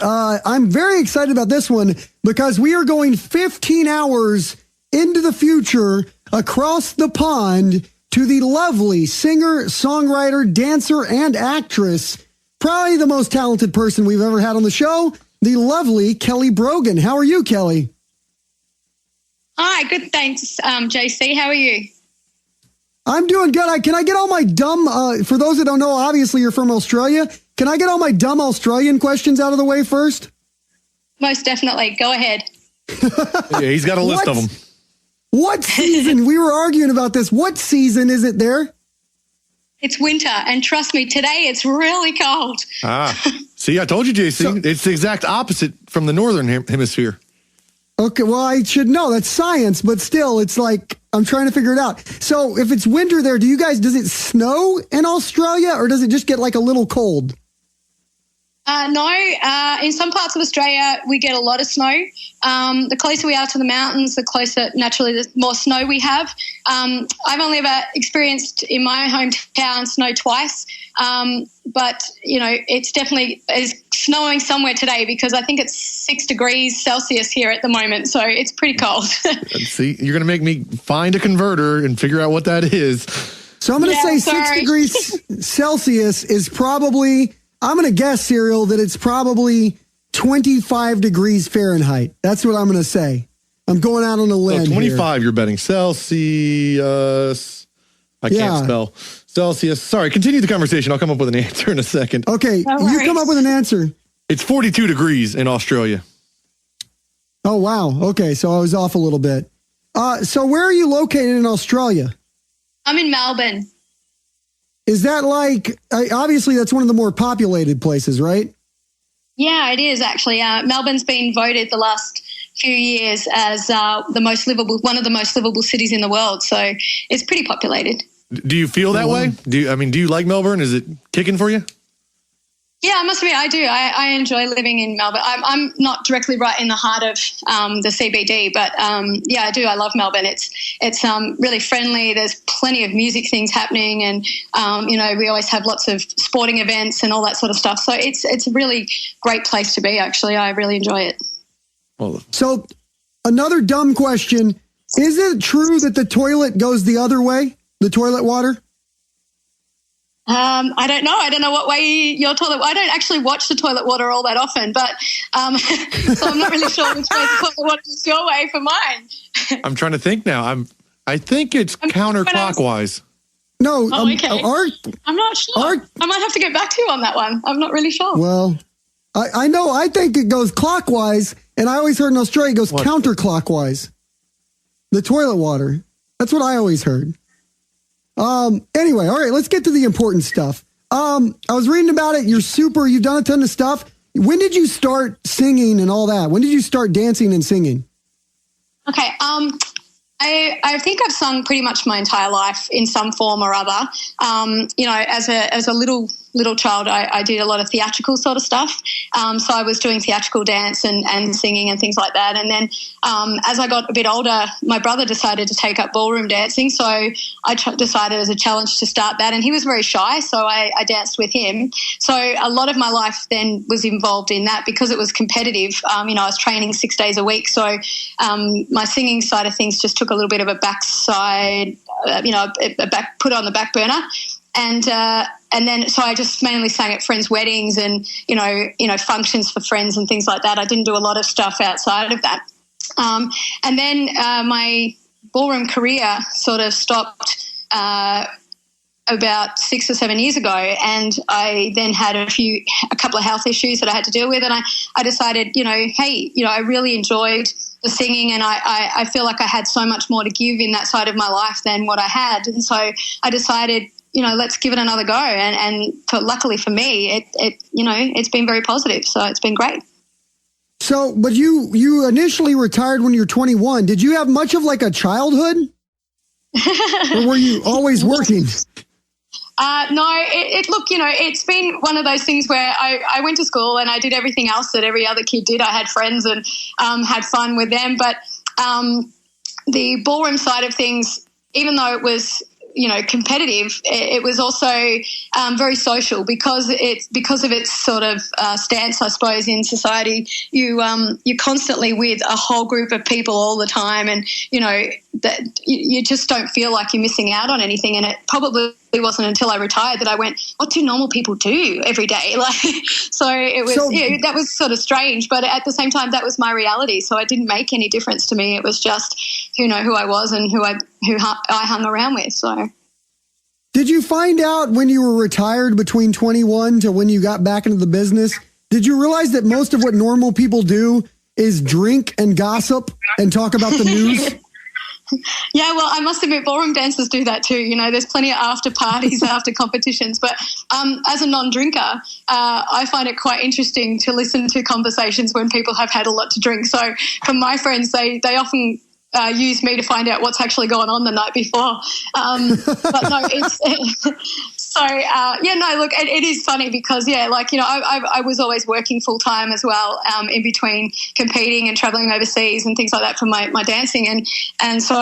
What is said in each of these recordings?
I'm very excited about this one because we are going 15 hours into the future across the pond to the lovely singer, songwriter, dancer, and actress, probably the most talented person we've ever had on the show, the lovely Kelli Brogan. How are you, Kelli? Hi, good, thanks, JC. How are you? I'm doing good. Can I get all my dumb, for those that don't know, obviously you're from Australia. Can I get all my dumb Australian questions out of the way first? Most definitely. Go ahead. Yeah, he's got a list of them. What season? We were arguing about this. What season is it there? It's winter, and trust me, today it's really cold. See, I told you, JC. It's the exact opposite from the northern hemisphere. Okay, well, I should know. That's science, but still, it's like I'm trying to figure it out. So if it's winter there, does it snow in Australia, or does it just get like a little cold? No, in some parts of Australia, we get a lot of snow. The closer we are to the mountains, the closer, naturally, the more snow we have. I've only ever experienced in my hometown snow twice. But, it's definitely is snowing somewhere today because I think it's 6 degrees Celsius here at the moment. So it's pretty cold. See, you're going to make me find a converter and figure out what that is. So I'm going to say 6 degrees Celsius is probably, I'm going to guess, Cereal, that it's probably 25 degrees Fahrenheit. That's what I'm going to say. I'm going out on a limb. 25, here. You're betting Celsius. I can't spell. Celsius. Sorry, continue the conversation. I'll come up with an answer in a second. Okay, you come up with an answer. It's 42 degrees in Australia. Oh, wow. Okay, so I was off a little bit. So where are you located in Australia? I'm in Melbourne. Is that obviously that's one of the more populated places, right? Yeah, it is actually. Melbourne's been voted the last few years as one of the most livable cities in the world. So it's pretty populated. Do you feel that way? Do you like Melbourne? Is it kicking for you? Yeah, I must admit, I do. I enjoy living in Melbourne. I'm not directly right in the heart of the CBD, but yeah, I do. I love Melbourne. It's really friendly. There's plenty of music things happening, and we always have lots of sporting events and all that sort of stuff. So it's a really great place to be. Actually, I really enjoy it. So, another dumb question: is it true that the toilet goes the other way? The toilet water? I don't know. I don't know what way your toilet. I don't actually watch the toilet water all that often, but so I'm not really sure which way the toilet water is your way for mine. I'm trying to think now. I think it's counterclockwise. No. Okay. I'm not sure. I might have to get back to you on that one. I'm not really sure. Well, I know. I think it goes clockwise, and I always heard in Australia it goes counterclockwise. The toilet water. That's what I always heard. Anyway, all right, let's get to the important stuff. I was reading about it. You've done a ton of stuff. When did you start singing and all that? When did you start dancing and singing? Okay. I think I've sung pretty much my entire life in some form or other. As a little child, I did a lot of theatrical sort of stuff. So I was doing theatrical dance and singing and things like that. And then as I got a bit older, my brother decided to take up ballroom dancing. So I decided as a challenge to start that. And he was very shy, so I danced with him. So a lot of my life then was involved in that because it was competitive. I was training 6 days a week. So my singing side of things just took a little bit of a backside, put on the back burner. And then so I just mainly sang at friends' weddings and, functions for friends and things like that. I didn't do a lot of stuff outside of that. And then my ballroom career sort of stopped about 6 or 7 years ago, and I then had a couple of health issues that I had to deal with, and I decided, I really enjoyed the singing, and I feel like I had so much more to give in that side of my life than what I had, and so I decided, let's give it another go, and luckily for me, it's been very positive, so it's been great. So, but you initially retired when you were 21. Did you have much of like a childhood, or were you always working? No, it's been one of those things where I went to school and I did everything else that every other kid did. I had friends and had fun with them. But the ballroom side of things, even though it was competitive, it was also very social because of its sort of stance, I suppose, in society. You're constantly with a whole group of people all the time, and that you just don't feel like you're missing out on anything. And it probably wasn't until I retired that I went, what do normal people do every day? So it was that was sort of strange, but at the same time that was my reality. So it didn't make any difference to me. It was just who I was and who I hung around with. So did you find out when you were retired between 21 to when you got back into the business, did you realize that most of what normal people do is drink and gossip and talk about the news? Yeah, well, I must admit, ballroom dancers do that too. There's plenty of after parties, after competitions. But as a non-drinker, I find it quite interesting to listen to conversations when people have had a lot to drink. So from my friends, they often use me to find out what's actually going on the night before. But no, look, it is funny because, I was always working full time as well, in between competing and traveling overseas and things like that for my dancing. And so,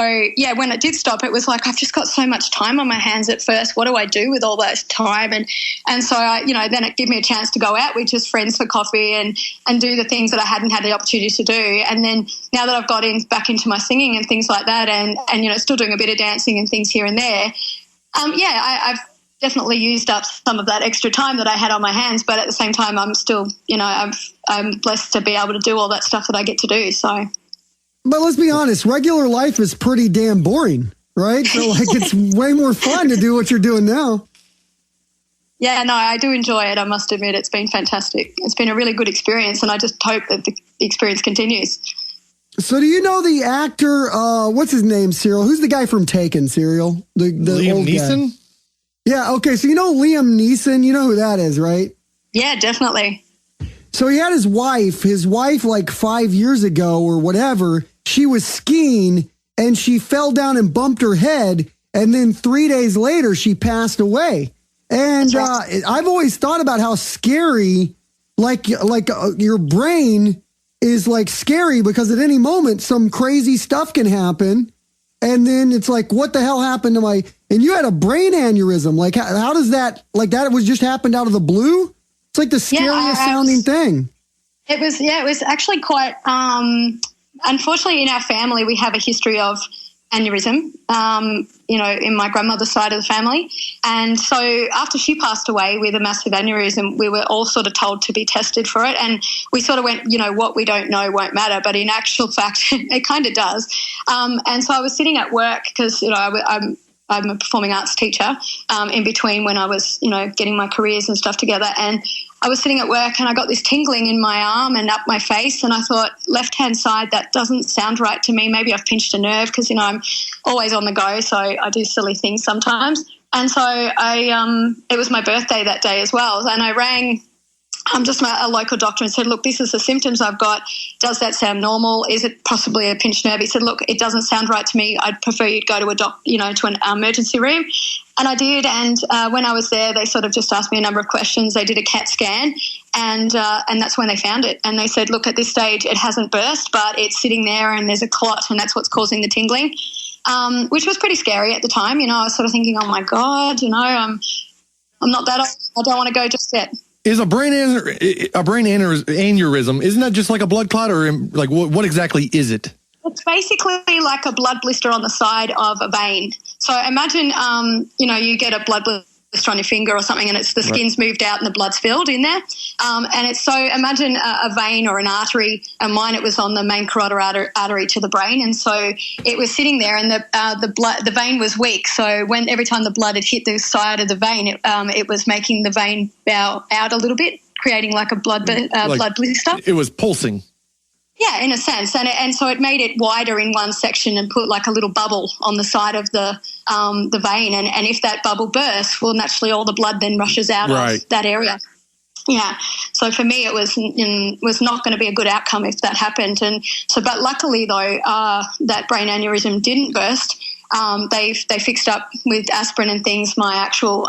when it did stop, it was like, I've just got so much time on my hands at first. What do I do with all that time? And so, then it gave me a chance to go out with just friends for coffee and do the things that I hadn't had the opportunity to do. And then now that I've got back into my singing and things like that and still doing a bit of dancing and things here and there, I've definitely used up some of that extra time that I had on my hands, but at the same time, I'm still, I'm blessed to be able to do all that stuff that I get to do. So, but let's be honest, regular life is pretty damn boring, right? So it's way more fun to do what you're doing now. Yeah, no, I do enjoy it. I must admit, it's been fantastic. It's been a really good experience, and I just hope that the experience continues. So do you know the actor, what's his name, Cyril? Who's the guy from Taken, Cyril? The Liam old Neeson? Guy. Yeah, okay, so you know Liam Neeson, you know who that is, right? Yeah, definitely. So he had his wife like 5 years ago or whatever, she was skiing and she fell down and bumped her head, and then 3 days later she passed away. And I've always thought about how scary, your brain is like scary because at any moment some crazy stuff can happen. And then it's like, what the hell happened to and you had a brain aneurysm. Like, how does that, it was just happened out of the blue? It's like the scariest sounding thing. It was actually quite, unfortunately in our family, we have a history of aneurysm, in my grandmother's side of the family. And so after she passed away with a massive aneurysm, we were all sort of told to be tested for it. And we sort of went, what we don't know won't matter. But in actual fact, it kind of does. And so I was sitting at work because, I'm a performing arts teacher, in between when I was, getting my careers and stuff together. And I was sitting at work and I got this tingling in my arm and up my face, and I thought, left-hand side, that doesn't sound right to me. Maybe I've pinched a nerve because, I'm always on the go, so I do silly things sometimes. And so it was my birthday that day as well, and I rang just a local doctor and said, look, this is the symptoms I've got. Does that sound normal? Is it possibly a pinched nerve? He said, look, it doesn't sound right to me. I'd prefer you to go to to an emergency room. And I did. And when I was there, they sort of just asked me a number of questions. They did a CAT scan, and that's when they found it. And they said, look, at this stage, it hasn't burst, but it's sitting there and there's a clot, and that's what's causing the tingling, which was pretty scary at the time. I was sort of thinking, oh my God, I'm not that old. I don't want to go just yet. Is a brain aneurysm, isn't that just like a blood clot, or like what exactly is it? It's basically like a blood blister on the side of a vein. So imagine, you get a blood blister on your finger or something, and it's the skin's moved out and the blood's filled in there. And it's so imagine a vein or an artery, and mine it was on the main carotid artery to the brain, and so it was sitting there, and the vein was weak. So every time the blood had hit the side of the vein, it was making the vein bow out a little bit, creating like a blood blister. It was pulsing. Yeah, in a sense, and so it made it wider in one section and put like a little bubble on the side of the vein, and if that bubble bursts, well, naturally all the blood then rushes out of that area. Yeah, so for me it was not going to be a good outcome if that happened, and so but luckily though that brain aneurysm didn't burst. they fixed up with aspirin and things my actual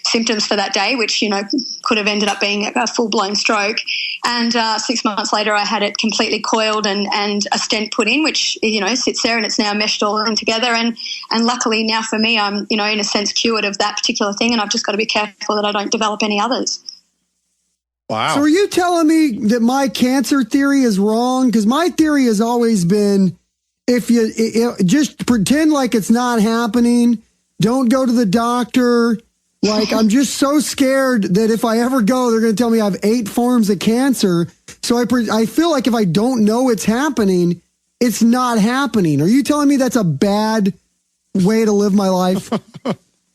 symptoms for that day, which, you know, could have ended up being a full-blown stroke. And 6 months later, I had it completely coiled and a stent put in, which, you know, sits there and it's now meshed all in together. And luckily now for me, I'm, you know, in a sense cured of that particular thing, and I've just got to be careful that I don't develop any others. Wow. So are you telling me that my cancer theory is wrong? Because my theory has always been, if you just pretend like it's not happening, don't go to the doctor. Like, I'm just so scared that if I ever go, they're going to tell me I have 8 forms of cancer. So I feel like if I don't know it's happening, it's not happening. Are you telling me that's a bad way to live my life?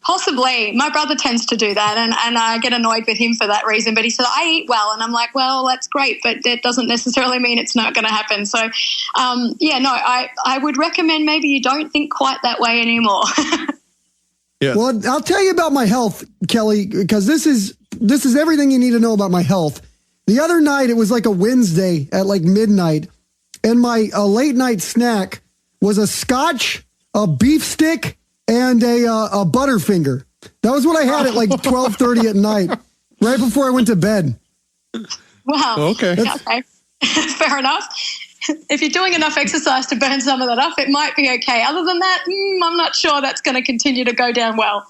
Possibly. My brother tends to do that, and I get annoyed with him for that reason. But he said, I eat well. And I'm like, well, that's great, but that doesn't necessarily mean it's not going to happen. So, I would recommend maybe you don't think quite that way anymore. Yeah. Well, I'll tell you about my health, Kelly, because this is everything you need to know about my health. The other night, it was like a Wednesday at like midnight, and my late night snack was a scotch, a beef stick, and a Butterfinger. That was what I had at like 12:30 at night, right before I went to bed. Wow. Okay. Okay. Fair enough. If you're doing enough exercise to burn some of that off, it might be okay. Other than that, I'm not sure that's going to continue to go down well.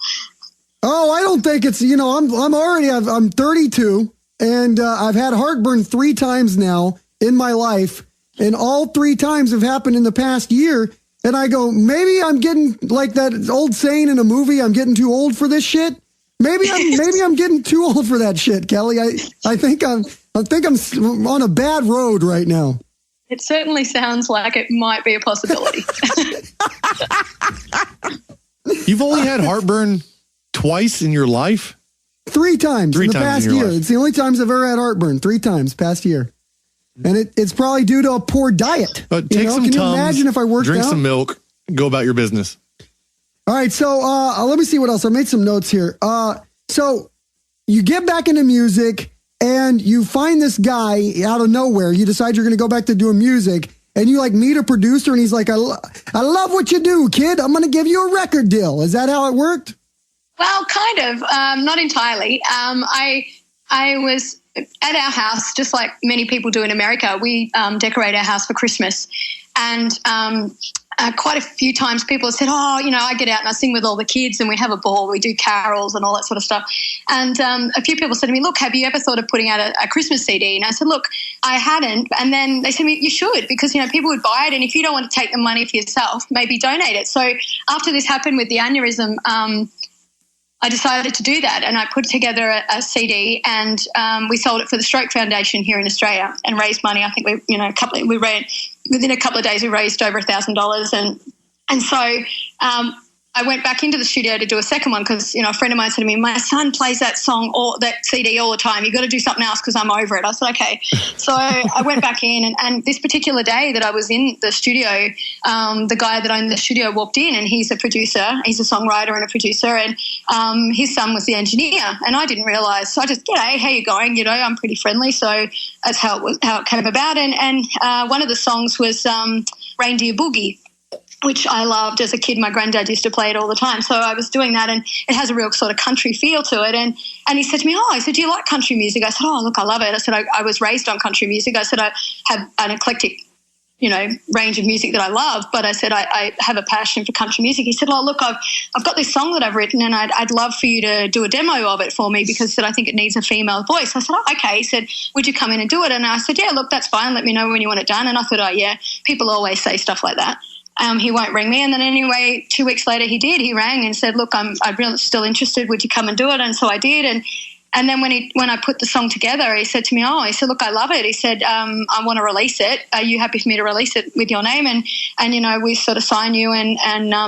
Oh, I don't think it's, you know, I'm 32, and I've had heartburn 3 times now in my life, and all 3 times have happened in the past year. And I go, maybe I'm getting like that old saying in a movie, I'm getting too old for this shit. Maybe I'm getting too old for that shit, Kelly. I think I'm on a bad road right now. It certainly sounds like it might be a possibility. You've only had heartburn twice in your life? 3 times in the past year. It's the only times I've ever had heartburn. 3 times past year. And it's probably due to a poor diet. But take some Can you Tums, imagine if I worked drink out? some milk, go about your business. All right, so let me see what else. I made some notes here. So you get back into music, and you find this guy out of nowhere. You decide you're going to go back to doing music, and you like meet a producer, and he's like, I love what you do, kid. I'm going to give you a record deal. Is that how it worked? Well, kind of. Not entirely. I was at our house, just like many people do in America. We decorate our house for Christmas. And quite a few times people have said, oh, you know, I get out and I sing with all the kids and we have a ball. We do carols and all that sort of stuff. And a few people said to me, look, have you ever thought of putting out a Christmas CD? And I said, look, I hadn't. And then they said to me, you should, because, you know, people would buy it. And if you don't want to take the money for yourself, maybe donate it. So after this happened with the aneurysm, I decided to do that, and I put together a CD, and we sold it for the Stroke Foundation here in Australia and raised money. I think within a couple of days we raised over $1,000, and so I went back into the studio to do a second one because, you know, a friend of mine said to me, my son plays that song or that CD all the time. You've got to do something else because I'm over it. I said, okay. So I went back in, and this particular day that I was in the studio, the guy that owned the studio walked in, and he's a producer. He's a songwriter and a producer, and his son was the engineer, and I didn't realise. So I just, g'day, how you going? You know, I'm pretty friendly. So that's how it came about. And one of the songs was Reindeer Boogie, which I loved as a kid. My granddad used to play it all the time. So I was doing that, and it has a real sort of country feel to it. And he said to me, I said, do you like country music? I said, oh, look, I love it. I said, I was raised on country music. I said, I have an eclectic, you know, range of music that I love, but I said, I have a passion for country music. He said, oh, look, I've got this song that I've written, and I'd love for you to do a demo of it for me because I said, I think it needs a female voice. I said, oh, okay. He said, would you come in and do it? And I said, yeah, look, that's fine. Let me know when you want it done. And I thought, oh, yeah, people always say stuff like that. He won't ring me. And then anyway, 2 weeks later he did. He rang and said, look, I'm really still interested. Would you come and do it? And so I did. And then when I put the song together, he said to me, he said, look, I love it. He said, I want to release it. Are you happy for me to release it with your name? And you know, we sort of sign you and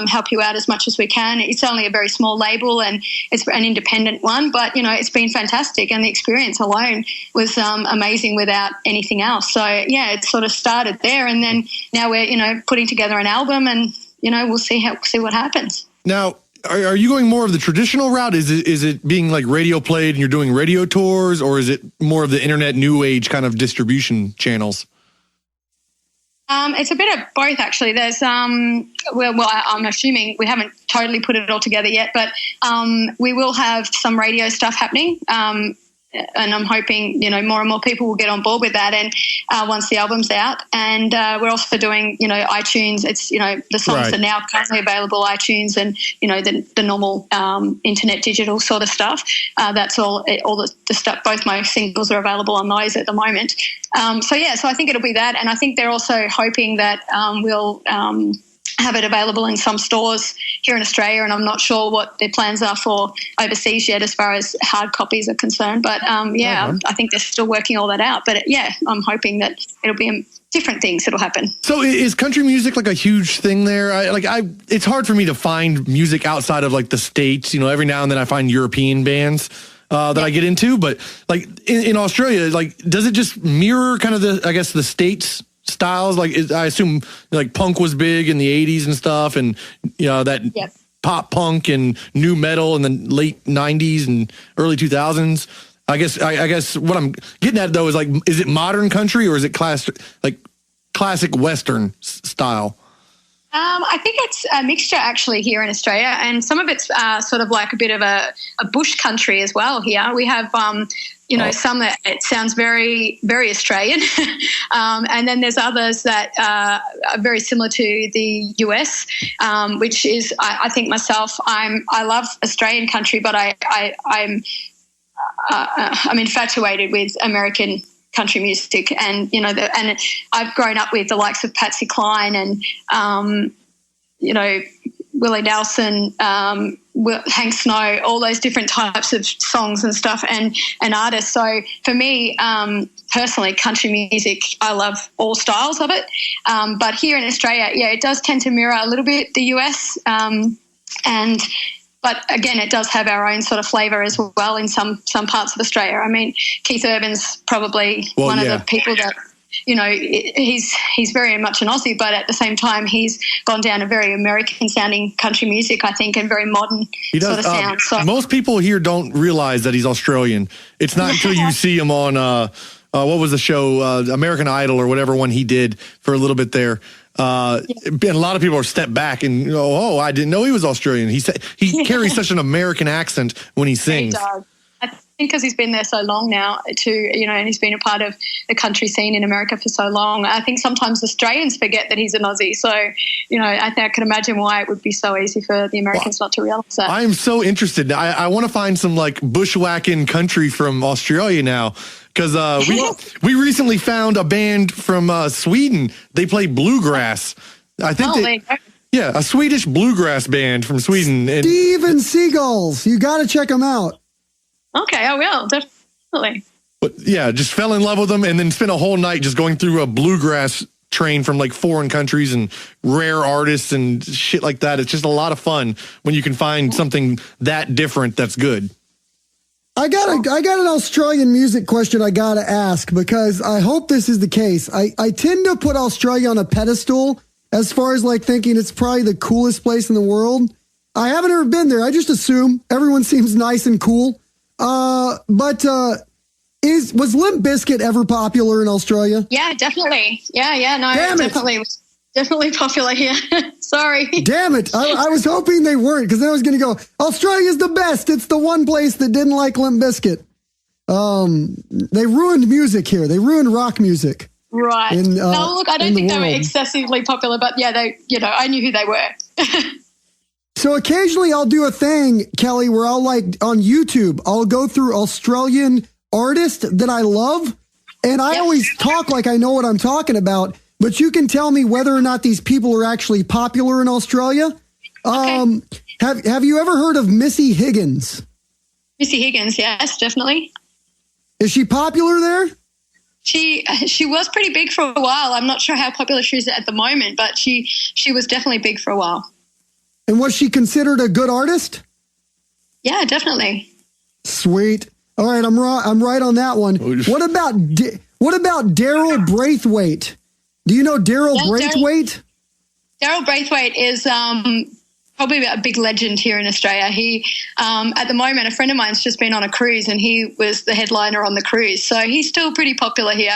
help you out as much as we can. It's only a very small label and it's an independent one, but, you know, it's been fantastic. And the experience alone was amazing without anything else. So, yeah, it sort of started there. And then now we're, you know, putting together an album and, you know, we'll see what happens. Now, are you going more of the traditional route? Is it being like radio played and you're doing radio tours, or is it more of the internet new age kind of distribution channels? It's a bit of both, actually. There's, I'm assuming we haven't totally put it all together yet, but we will have some radio stuff happening. And I'm hoping, more and more people will get on board with that. And once the album's out, and we're also doing, iTunes. It's, the songs are now currently available iTunes and, the normal internet digital sort of stuff. That's all the stuff. Both my singles are available on those at the moment. So I think it'll be that. And I think they're also hoping that we'll have it available in some stores here in Australia, and I'm not sure what their plans are for overseas yet as far as hard copies are concerned. But, I think they're still working all that out. But, I'm hoping that it'll be different things that'll happen. So is country music like a huge thing there? It's hard for me to find music outside of like the States. Every now and then I find European bands that I get into. But like in Australia, like does it just mirror kind of the States styles? Like I assume like punk was big in the 80s and stuff, and that pop punk and new metal in the late 90s and early 2000s. I guess what I'm getting at though is like, is it modern country or is it classic Western style? I think it's a mixture actually here in Australia, and some of it's sort of like a bit of a bush country as well here. We have some that it sounds very, very Australian. And then there's others that are very similar to the US, which is, I think myself, I love Australian country, but I'm infatuated with American country music, and and I've grown up with the likes of Patsy Cline and Willie Nelson, Hank Snow, all those different types of songs and stuff and artists. So for me, personally, country music, I love all styles of it. But here in Australia, it does tend to mirror a little bit the US. But again, it does have our own sort of flavour as well in some parts of Australia. I mean, Keith Urban's probably one of the people that, he's very much an Aussie, but at the same time, he's gone down a very American-sounding country music, I think, and very modern sort of sound. So most people here don't realize that he's Australian. It's not until you see him on, what was the show, American Idol or whatever one he did for a little bit there. And a lot of people are step back and I didn't know he was Australian. He carries such an American accent when he sings. He does. I think because he's been there so long now too, and he's been a part of the country scene in America for so long. I think sometimes Australians forget that he's an Aussie. So, I think I can imagine why it would be so easy for the Americans not to realize that. I'm so interested. I want to find some like bushwhacking country from Australia now. Because we recently found a band from Sweden. They play bluegrass. I think a Swedish bluegrass band from Sweden. Steven Seagulls. You got to check them out. Okay, I will, definitely. But just fell in love with them and then spent a whole night just going through a bluegrass train from like foreign countries and rare artists and shit like that. It's just a lot of fun when you can find something that different that's good. I got an Australian music question I got to ask, because I hope this is the case. I tend to put Australia on a pedestal as far as like thinking it's probably the coolest place in the world. I haven't ever been there. I just assume everyone seems nice and cool. Was Limp Bizkit ever popular in Australia? Yeah, definitely. Yeah, no, definitely. Definitely popular here. Sorry. Damn it. I was hoping they weren't, because then I was going to go, Australia's the best. It's the one place that didn't like Limp Bizkit. They ruined music here. They ruined rock music. Right. No, look, I don't think they were excessively popular, but I knew who they were. So occasionally I'll do a thing, Kelli, where I'll on YouTube, I'll go through Australian artists that I love. And I always talk like I know what I'm talking about. But you can tell me whether or not these people are actually popular in Australia. Okay. Have you ever heard of Missy Higgins? Missy Higgins, yes, definitely. Is she popular there? She was pretty big for a while. I'm not sure how popular she is at the moment, but she was definitely big for a while. And was she considered a good artist? Yeah, definitely. Sweet. All right, I'm right on that one. What about Daryl Braithwaite? Do you know Daryl Braithwaite? Daryl Braithwaite is probably a big legend here in Australia. He, at the moment, a friend of mine's just been on a cruise and he was the headliner on the cruise. So he's still pretty popular here.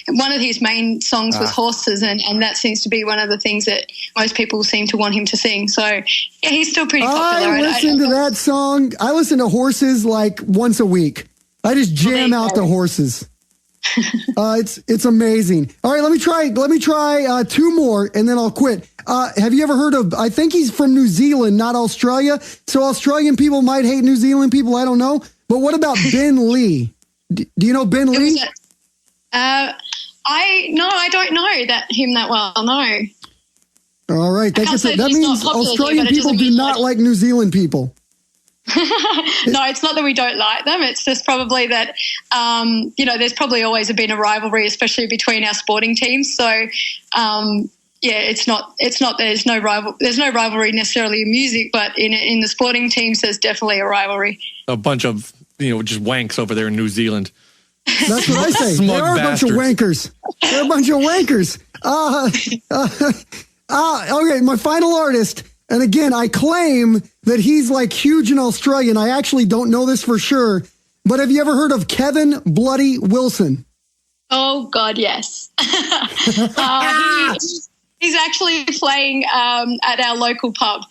One of his main songs was Horses, and that seems to be one of the things that most people seem to want him to sing. So, yeah, he's still pretty popular. I listen to that song. I listen to Horses like once a week. I just jam out the Horses. It's amazing. All right, let me try two more and then I'll quit. Have you ever heard of, I think he's from New Zealand, not Australia. So Australian people might hate New Zealand people. I don't know. But what about Ben Lee? Do you know Ben Lee? I don't know him that well. No. All right. That means Australian people do not like New Zealand people. No, it's not that we don't like them. It's just probably that, there's probably always been a rivalry, especially between our sporting teams. So, it's not, there's no rivalry necessarily in music, but in the sporting teams, there's definitely a rivalry. A bunch of, just wanks over there in New Zealand. That's what I say. Smug They're bastards. a bunch of wankers. They're a bunch of wankers. Okay, my final artist. And again, I claim that he's like huge in Australia, and I actually don't know this for sure. But have you ever heard of Kevin Bloody Wilson? Oh, God, yes. He's actually playing at our local pub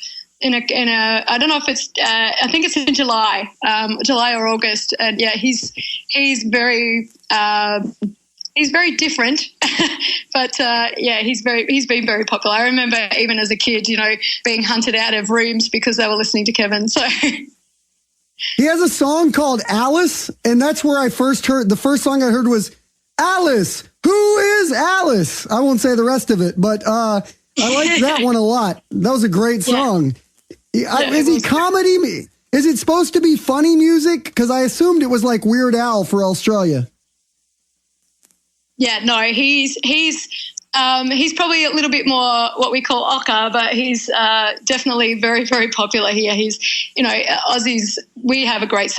in a I don't know if it's I think it's in July or August, and yeah, he's very different, but he's been very popular. I remember even as a kid, being hunted out of rooms because they were listening to Kevin. So he has a song called Alice, and that's where I first heard. The first song I heard was Alice. Who is Alice? I won't say the rest of it, but I liked that one a lot. That was a great song. Is he comedy? Is it supposed to be funny music? Because I assumed it was like Weird Al for Australia. Yeah, no, he's probably a little bit more what we call ochre, but he's definitely very, very popular here. He's, Aussies,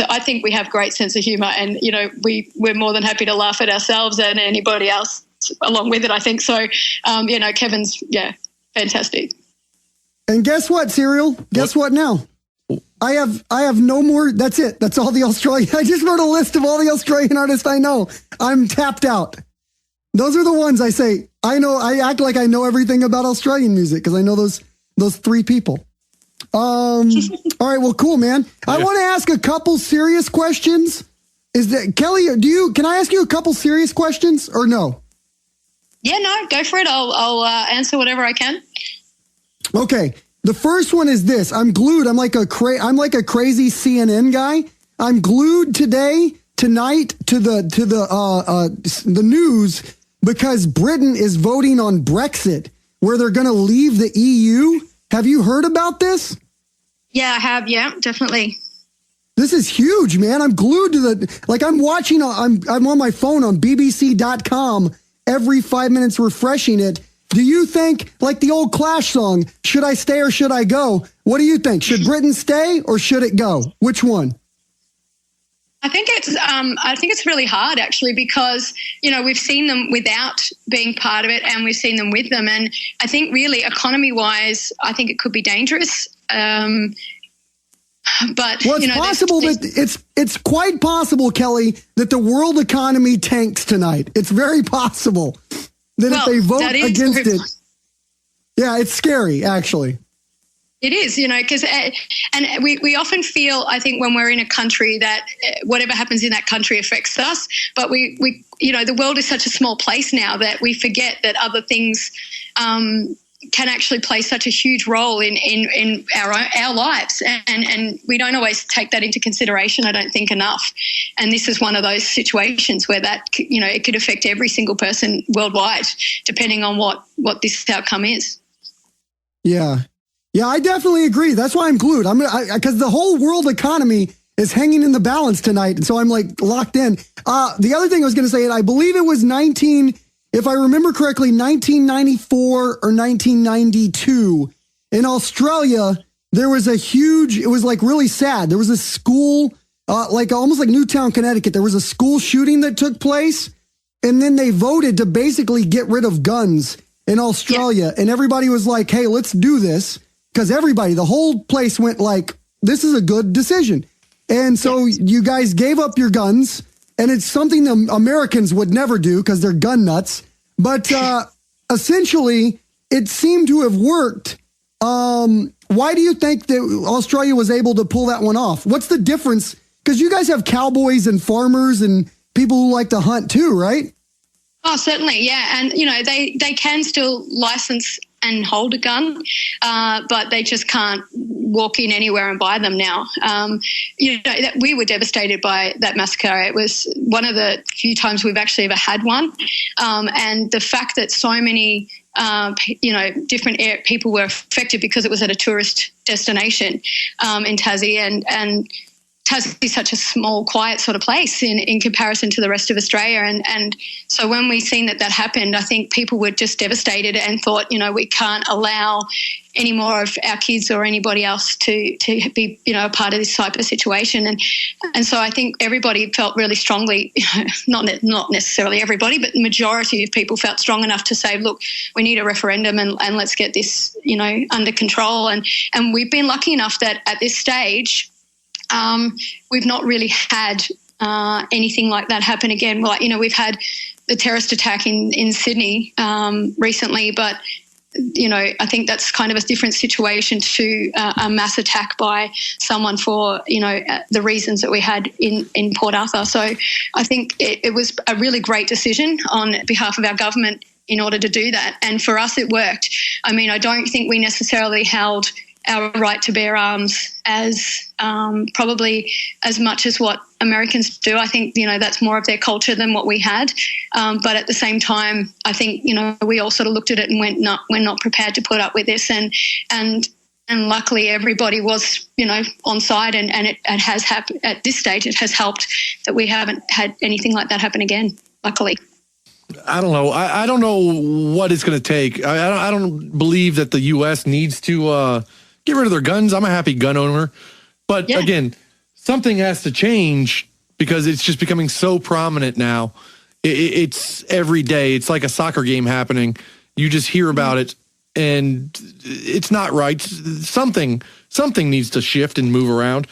I think we have great sense of humour, and, we're more than happy to laugh at ourselves and anybody else along with it, I think. So, Kevin's, fantastic. And guess what, Cereal? Guess what now? I have no more. That's it. That's all the Australian. I just wrote a list of all the Australian artists I know. I'm tapped out. Those are the ones I say. I know. I act like I know everything about Australian music because I know those three people. All right. Well, cool, man. I want to ask a couple serious questions. Is that Kelly? Can I ask you a couple serious questions or no? Yeah, no, go for it. I'll answer whatever I can. Okay. The first one is this. I'm glued. I'm like a crazy CNN guy. I'm glued tonight to the news because Britain is voting on Brexit, where they're going to leave the EU. Have you heard about this? Yeah, I have. Yeah, definitely. This is huge, man. I'm glued to I'm on my phone on BBC.com every 5 minutes refreshing it. Do you think, like the old Clash song, should I stay or should I go? What do you think? Should Britain stay or should it go? Which one? I think it's really hard actually because, we've seen them without being part of it and we've seen them with them. And I think really economy wise, I think it could be dangerous. But it's possible it's quite possible, Kelly, that the world economy tanks tonight. It's very possible that if they vote against it. Yeah, it's scary, actually. It is, because and we often feel, I think, when we're in a country that whatever happens in that country affects us. But we the world is such a small place now that we forget that other things can actually play such a huge role in our lives, and we don't always take that into consideration, I don't think, enough. And this is one of those situations where that it could affect every single person worldwide, depending on what this outcome is. Yeah, I definitely agree. That's why I'm glued. Because the whole world economy is hanging in the balance tonight, and so I'm like locked in. The other thing I was going to say, I believe it was if I remember correctly, 1994 or 1992 in Australia, there was it was like really sad. There was a school, almost like Newtown, Connecticut. There was a school shooting that took place, and then they voted to basically get rid of guns in Australia. Yeah. And everybody was like, hey, let's do this. because everybody, the whole place went like, this is a good decision. And so you guys gave up your guns, and it's something the Americans would never do because they're gun nuts. But essentially, it seemed to have worked. Why do you think that Australia was able to pull that one off? What's the difference? Because you guys have cowboys and farmers and people who like to hunt too, right? Oh, certainly, yeah. And, they can still license and hold a gun, but they just can't walk in anywhere and buy them now. We were devastated by that massacre. It was one of the few times we've actually ever had one. And the fact that so many, different people were affected because it was at a tourist destination in Tassie, and Tassie is such a small, quiet sort of place in comparison to the rest of Australia. And so when we seen that happened, I think people were just devastated and thought, we can't allow any more of our kids or anybody else to be, a part of this type of situation. And so I think everybody felt really strongly, not necessarily everybody, but the majority of people felt strong enough to say, look, we need a referendum and let's get this, under control. And we've been lucky enough that at this stage, we've not really had anything like that happen again. Well, we've had the terrorist attack in Sydney recently, but, I think that's kind of a different situation to a mass attack by someone for, the reasons that we had in Port Arthur. So I think it was a really great decision on behalf of our government in order to do that. And for us, it worked. I mean, I don't think we necessarily held our right to bear arms as probably as much as what Americans do. I think, that's more of their culture than what we had. But at the same time, I think, we all sort of looked at it and went, no, we're not prepared to put up with this. And luckily everybody was, on side, and it has happened at this stage. It has helped that we haven't had anything like that happen again, luckily. I don't know. I don't know what it's going to take. I don't believe that the U.S. needs to get rid of their guns. I'm a happy gun owner. But again, something has to change because it's just becoming so prominent now. It's every day. It's like a soccer game happening. You just hear about it, and it's not right. Something needs to shift and move around.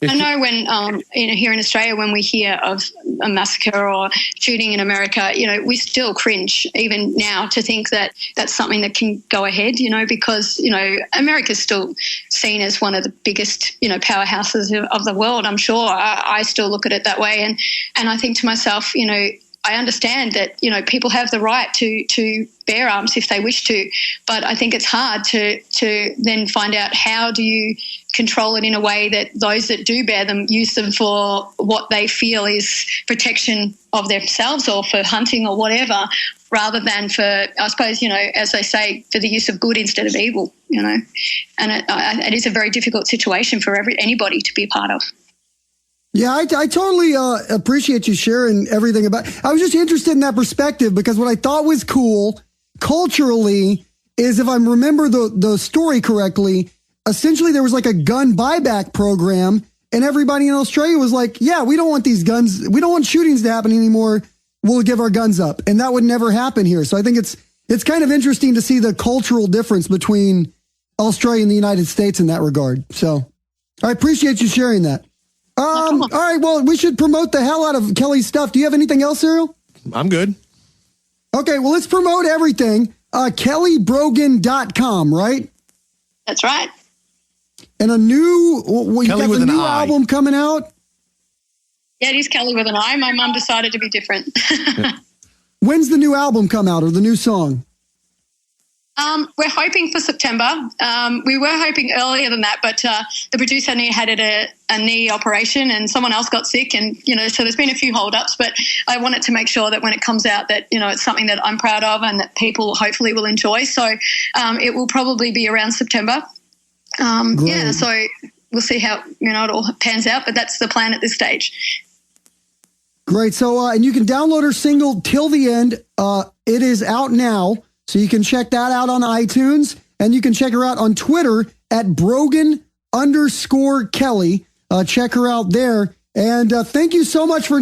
I know when, here in Australia, when we hear of a massacre or shooting in America, we still cringe even now to think that that's something that can go ahead, because, America's still seen as one of the biggest, powerhouses of the world. I'm sure I still look at it that way. And I think to myself, I understand that, people have the right to bear arms if they wish to, but I think it's hard to then find out how do you control it in a way that those that do bear them use them for what they feel is protection of themselves or for hunting or whatever, rather than for, I suppose, as they say, for the use of good instead of evil, and it is a very difficult situation for anybody to be a part of. Yeah, I totally appreciate you sharing everything about it. I was just interested in that perspective because what I thought was cool culturally is, if I remember the story correctly, essentially there was like a gun buyback program, and everybody in Australia was like, yeah, we don't want these guns. We don't want shootings to happen anymore. We'll give our guns up. And that would never happen here. So I think it's kind of interesting to see the cultural difference between Australia and the United States in that regard. So I appreciate you sharing that. All right, well, we should promote the hell out of Kelly's stuff. Do you have anything else, Cyril? I'm good. Okay, well, let's promote everything. KelliBrogan.com, right? That's right. And you got the new album coming out? Yeah, it is Kelly with an I. My mum decided to be different. When's the new album come out, or the new song? We're hoping for September. We were hoping earlier than that, but the producer had a knee operation and someone else got sick, and so there's been a few holdups. But I wanted to make sure that when it comes out, that it's something that I'm proud of and that people hopefully will enjoy. So it will probably be around September. Yeah, so we'll see how it all pans out, but that's the plan at this stage. Great. So and you can download her single Till the End. It is out now. So you can check that out on iTunes, and you can check her out on Twitter at Brogan_Kelly. Check her out there. And thank you so much for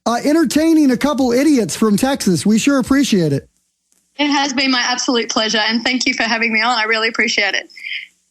entertaining a couple idiots from Texas. We sure appreciate it. It has been my absolute pleasure, and thank you for having me on. I really appreciate it.